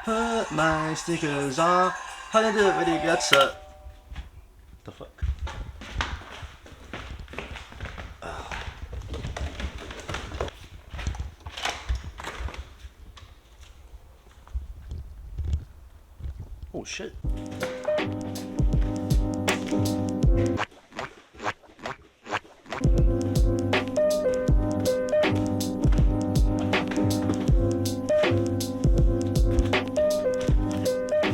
Put my sneakers on. How did it really get set? The fuck? Oh shit.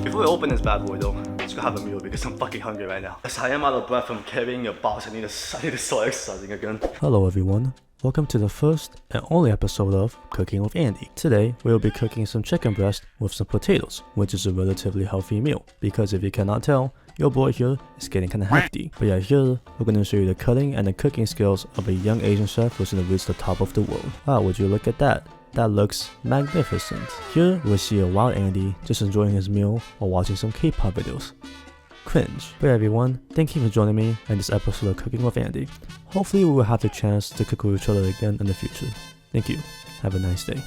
Before we open this bad boy though, let's go have a meal because I'm fucking hungry right now. As I am out of breath from carrying your box, I need to start exercising again. Hello everyone, welcome to the first and only episode of Cooking with Andy. Today we will be cooking some chicken breast with some potatoes, which is a relatively healthy meal, because if you cannot tell, your boy here is getting kinda hefty. But yeah, here we're gonna show you the cutting and the cooking skills of a young Asian chef who's gonna reach the top of the world. Wow, would you look at that? That looks magnificent. Here we'll see a wild Andy just enjoying his meal while watching some K-pop videos. Cringe. But everyone, thank you for joining me in this episode of Cooking with Andy. Hopefully we will have the chance to cook with each other again in the future. Thank you. Have a nice day.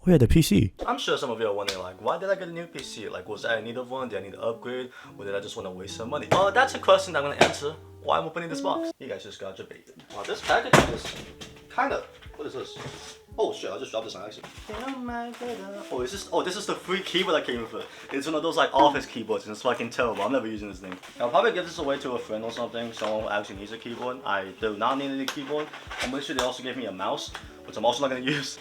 Oh yeah, the PC. I'm sure some of you are wondering like, why did I get a new PC? Like, was I in need of one? Did I need to upgrade? Or did I just want to waste some money? That's a question I'm going to answer while I'm opening this box. You guys just got debated. This package is kind of, what is this? Oh shit, I just dropped this on accident. Oh, this is the free keyboard I came with it. It's one of those like office keyboards and it's fucking terrible. I'm never using this thing. I'll probably give this away to a friend or something, someone who actually needs a keyboard. I do not need a keyboard. I'm pretty sure they also gave me a mouse, which I'm also not going to use.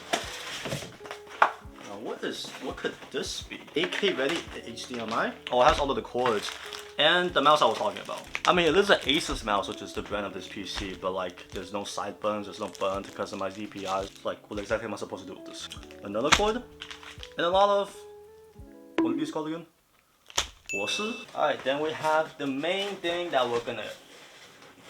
What could this be? 8K ready HDMI? Oh, it has all of the cords. And the mouse I was talking about. I mean, it is an Asus mouse, which is the brand of this PC, but like, there's no side buttons, there's no button to customize DPIs. Like, what exactly am I supposed to do with this? Another cord? And a lot of, what are these called again? Wursts? Alright, then we have the main thing that we're gonna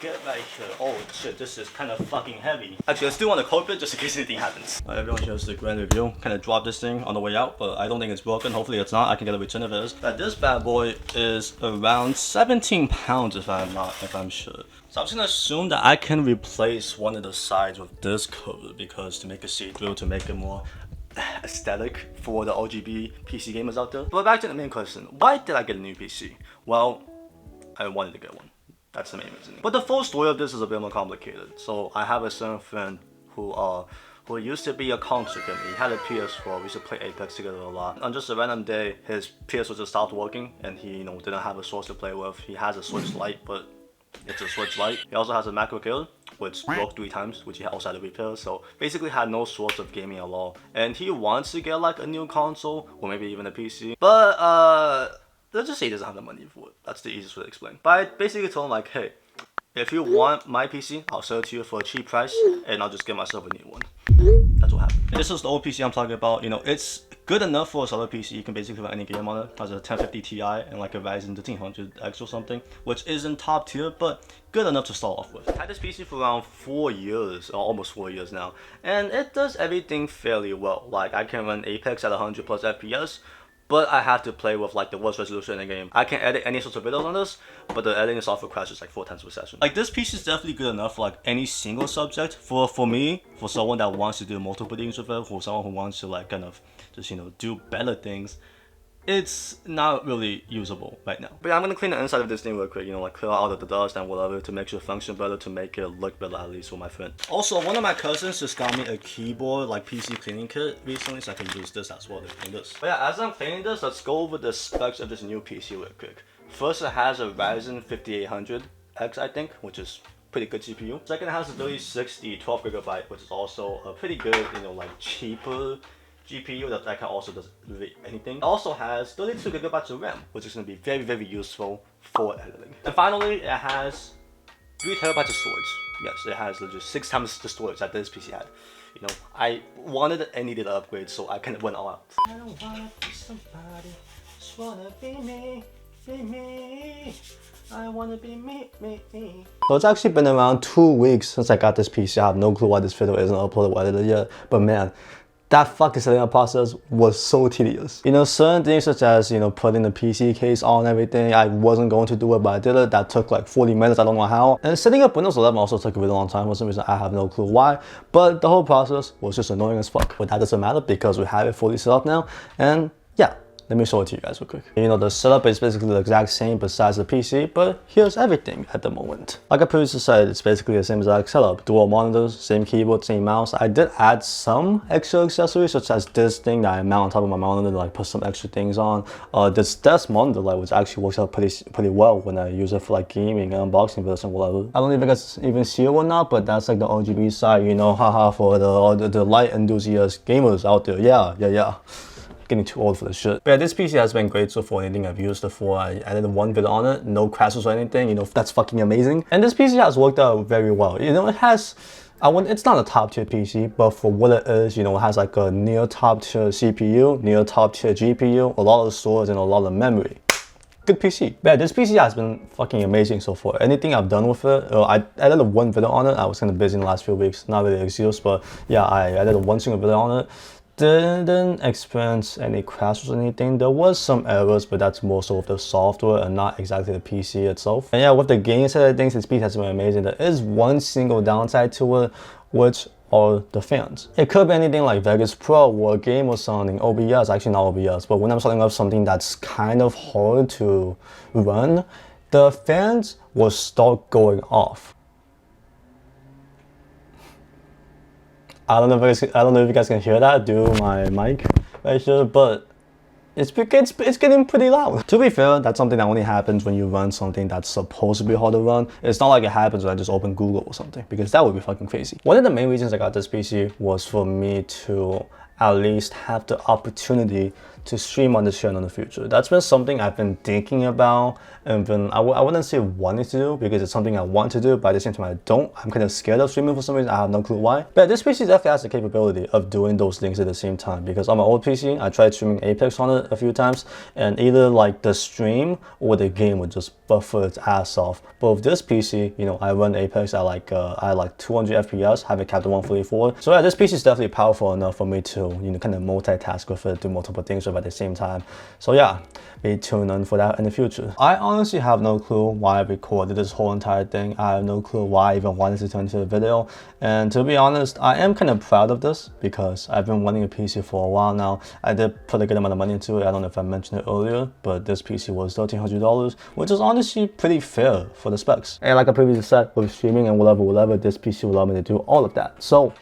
get right here. Oh shit, this is kind of fucking heavy. Actually, I still want to cope it just in case anything happens. Everyone here's the grand review. Kind of dropped this thing on the way out, but I don't think it's broken. Hopefully it's not. I can get a return if it is. But this bad boy is around 17 pounds if I'm sure. So I'm just gonna assume that I can replace one of the sides with this cover because to make it see-through, to make it more aesthetic for the OGB PC gamers out there. But back to the main question. Why did I get a new PC? Well, I wanted to get one. That's the main reason. But the full story of this is a bit more complicated. So I have a certain friend who used to be a console gamer. He had a PS4. We used to play Apex together a lot. On just a random day, his PS4 just stopped working, and he didn't have a source to play with. He has a Switch Lite, but it's a Switch Lite. He also has a MacBook Air, which broke 3 times, which he also had to repair. So basically had no source of gaming at all. And he wants to get like a new console or maybe even a PC. But let's just say he doesn't have the money for it. That's the easiest way to explain. But I basically told him like, hey, if you want my PC, I'll sell it to you for a cheap price and I'll just get myself a new one. That's what happened. And this is the old PC I'm talking about. It's good enough for a solid PC. You can basically run any game on it. It has a 1050 Ti and like a Ryzen 1300X or something, which isn't top tier, but good enough to start off with. I had this PC for around 4 years, or almost 4 years now, and it does everything fairly well. Like I can run Apex at 100 plus FPS, but I have to play with like the worst resolution in the game. I can edit any sorts of videos on this, but the editing software crashes like 4 times per session. Like this piece is definitely good enough for like any single subject. For me, for someone that wants to do multiple things with it, for someone who wants to like kind of just do better things, it's not really usable right now. But yeah, I'm gonna clean the inside of this thing real quick, like clear out all of the dust and whatever to make sure it function better, to make it look better, at least for my friend. Also, one of my cousins just got me a keyboard, like PC cleaning kit recently, so I can use this as well to clean this. But yeah, as I'm cleaning this, let's go over the specs of this new PC real quick. First, it has a Ryzen 5800X, I think, which is pretty good GPU. Second, it has a 3060 12GB, which is also a pretty good, like cheaper GPU that can also do really anything. It also has 32GB of RAM, which is going to be very, very useful for editing. And finally, it has 3TB of storage. Yes, it has legit 6 times the storage that this PC had. I wanted and needed an upgrade, so I kind of went all out. I don't wanna be somebody, just wanna be me, be me. I wanna be me. So it's actually been around 2 weeks since I got this PC. I have no clue why this video isn't uploaded or edited yet, but man, that fucking setting up process was so tedious. You know, certain things such as, you know, putting the PC case on and everything, I wasn't going to do it, but I did it. That took like 40 minutes, I don't know how. And setting up Windows 11 also took a really long time for some reason, I have no clue why. But the whole process was just annoying as fuck. But that doesn't matter because we have it fully set up now. And yeah. Let me show it to you guys real quick. You know, the setup is basically the exact same besides the PC, but here's everything at the moment. Like I previously said, it's basically the same exact setup. Dual monitors, same keyboard, same mouse. I did add some extra accessories, such as this thing that I mount on top of my monitor to like put some extra things on. This desk monitor light, which actually works out pretty well when I use it for like gaming and unboxing videos and whatever. I don't know if you guys even see it or not, but that's like the RGB side, you know, haha, for the light enthusiast gamers out there. Yeah. Getting too old for this shit. But yeah, this PC has been great so far. Anything I've used it for, I added one video on it, no crashes or anything, you know, that's fucking amazing. And this PC has worked out very well. You know, it has, it's not a top tier PC, but for what it is, you know, it has like a near top tier CPU, near top tier GPU, a lot of storage and a lot of memory. Good PC. But yeah, this PC has been fucking amazing so far. Anything I've done with it, I added one video on it. I was kind of busy in the last few weeks, not really excuse, but yeah, I added one single video on it. Didn't experience any crashes or anything. There was some errors, but that's more so with the software and not exactly the PC itself. And yeah, with the gaming side of things, this PC has been amazing. There is one single downside to it, which are the fans. It could be anything like Vegas Pro or a game or something, OBS, actually not OBS, but when I'm starting up something that's kind of hard to run, the fans will start going off. I don't know if you guys can hear that through my mic right here, but it's getting pretty loud. To be fair, that's something that only happens when you run something that's supposed to be hard to run. It's not like it happens when I just open Google or something, because that would be fucking crazy. One of the main reasons I got this PC was for me to at least have the opportunity to stream on this channel in the future. That's been something I've been thinking about, and I wouldn't say wanting to do, because it's something I want to do, but at the same time I don't. I'm kind of scared of streaming for some reason, I have no clue why. But this PC definitely has the capability of doing those things at the same time, because on my old PC, I tried streaming Apex on it a few times, and either like the stream or the game would just buffer its ass off. But with this PC, you know, I run Apex at like 200 FPS, have it capped at 144. So yeah, this PC is definitely powerful enough for me to, you know, kind of multitask with it, do multiple things with it at the same time. So yeah, be tuned in for that in the future. I honestly have no clue why I recorded this whole entire thing. I have no clue why I even wanted to turn into a video. And to be honest, I am kind of proud of this, because I've been wanting a PC for a while now. I did put a good amount of money into it. I don't know if I mentioned it earlier, but this PC was $1,300, which is honestly pretty fair for the specs. And like I previously said, with streaming and whatever, this PC will allow me to do all of that. So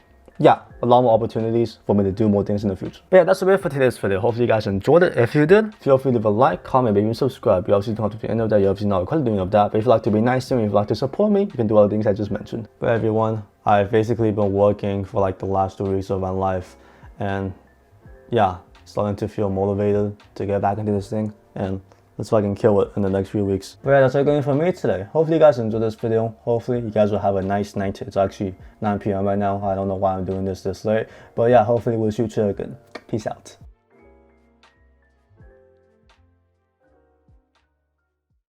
yeah, a lot more opportunities for me to do more things in the future. But yeah, that's it for today's video. Hopefully you guys enjoyed it. If you did, feel free to leave a like, comment, maybe even subscribe. You obviously don't have to be any of that. You're obviously not required to do any of that. But if you'd like to be nice to me, if you'd like to support me, you can do all the things I just mentioned. But everyone, I've basically been working for like the last 2 weeks of my life, and yeah, starting to feel motivated to get back into this thing, and let's fucking kill it in the next few weeks. But yeah, that's all going for me today. Hopefully you guys enjoyed this video. Hopefully you guys will have a nice night. It's actually 9 p.m. right now. I don't know why I'm doing this late. But yeah, hopefully we'll shoot you again. Peace out.